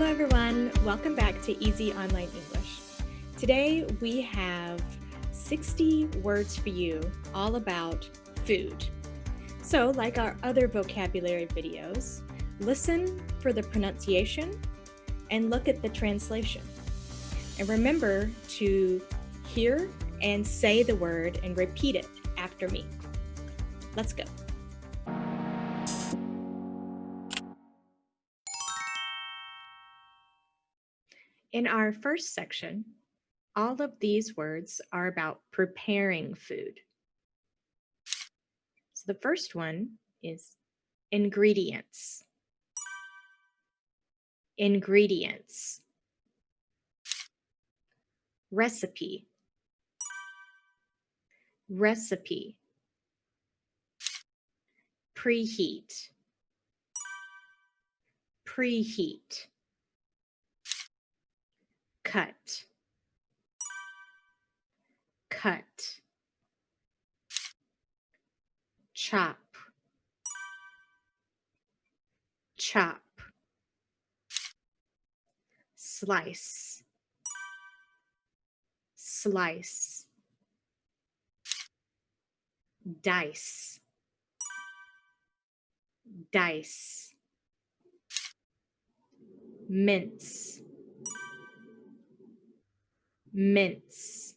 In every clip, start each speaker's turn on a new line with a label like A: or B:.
A: Hello everyone, welcome back to Easy Online English. Today we have 60 words for you all about food. So like our other vocabulary videos, listen for the pronunciation and look at the translation. And remember to hear and say the word and repeat it after me. Let's go. In our first section, all of these words are about preparing food. So the first one is ingredients. Ingredients. Recipe. Recipe. Preheat. Preheat. Cut. Cut. Chop. Chop. Slice. Slice. Dice. Dice. Mince. Mince.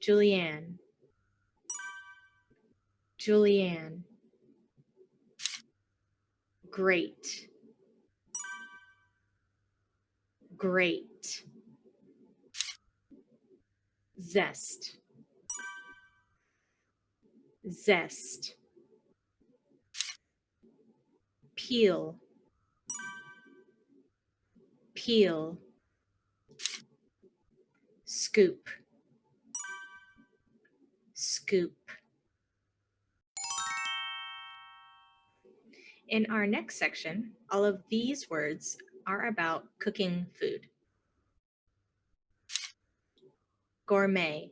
A: Julianne. Julianne. Grate. Grate. Zest. Zest. Peel. Peel. Scoop. Scoop. In our next section, all of these words are about cooking food. Gourmet.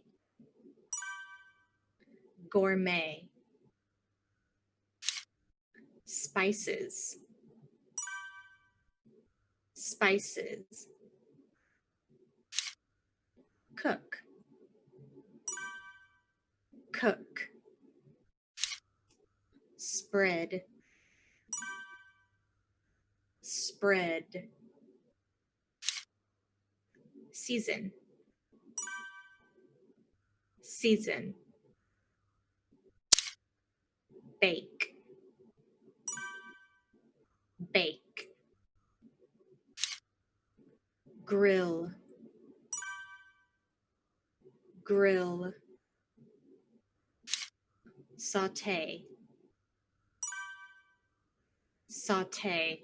A: Gourmet. Spices. Spices. Cook. Cook. Spread. Spread. Season. Season. Bake. Bake. Grill. Grill. Saute. Saute.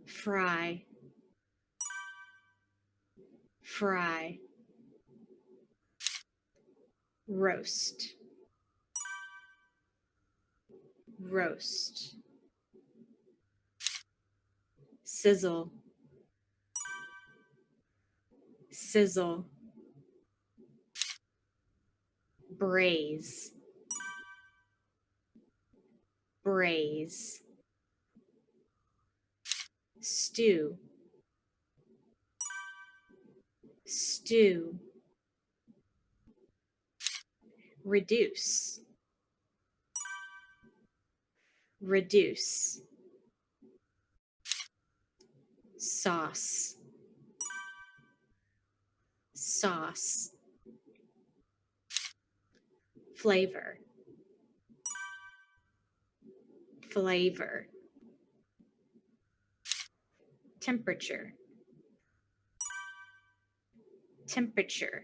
A: Fry. Fry. Roast. Roast. Sizzle. Sizzle. Braise. Braise. Stew. Stew. Reduce. Reduce. Sauce. Sauce. Flavor. Flavor. Temperature. Temperature.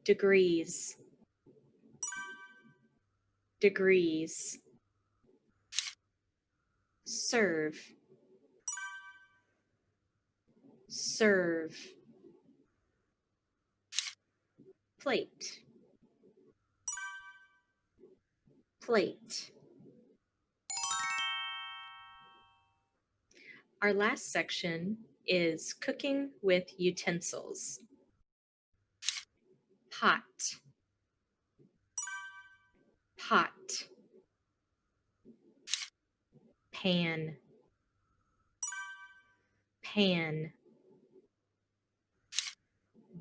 A: Degrees. Degrees. Serve. Serve. Plate. Plate. Our last section is cooking with utensils. Pot. Pot. pan, pan,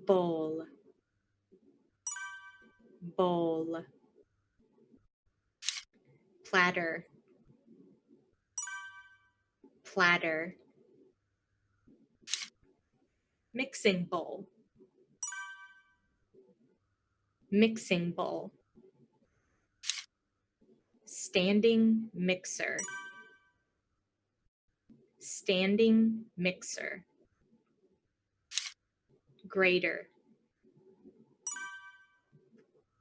A: bowl, bowl, platter, platter, mixing bowl, mixing bowl, standing mixer, standing mixer, grater,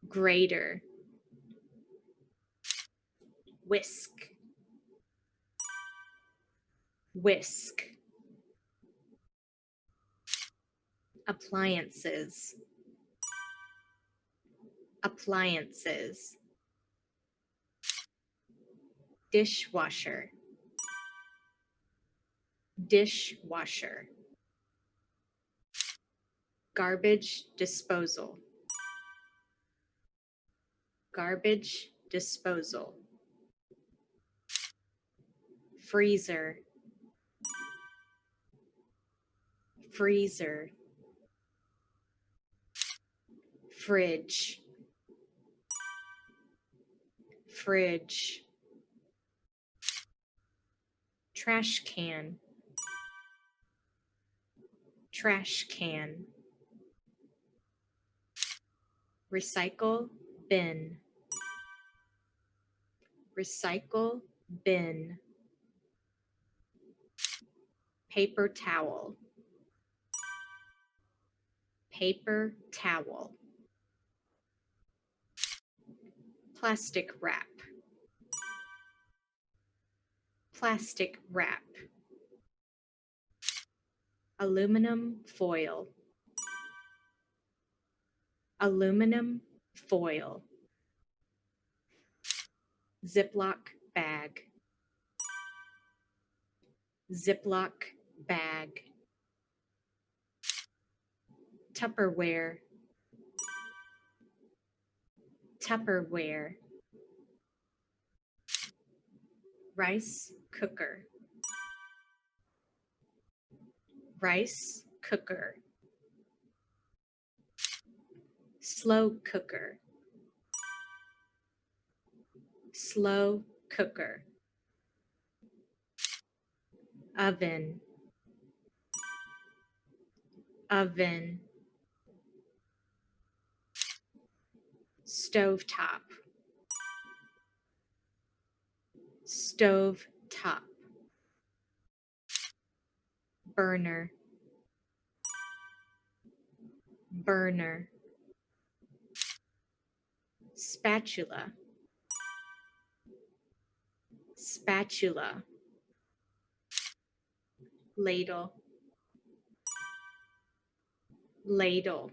A: grater, whisk, whisk, appliances, appliances, dishwasher, dishwasher, garbage disposal, garbage disposal, freezer, freezer, fridge, fridge, trash can, trash can, recycle bin, recycle bin, paper towel, paper towel, plastic wrap, plastic wrap, aluminum foil, aluminum foil, Ziploc bag, Ziploc bag, Tupperware, Tupperware, rice cooker, rice cooker, slow cooker, slow cooker, oven, oven, stovetop, stovetop, burner, burner, spatula, spatula, ladle, ladle,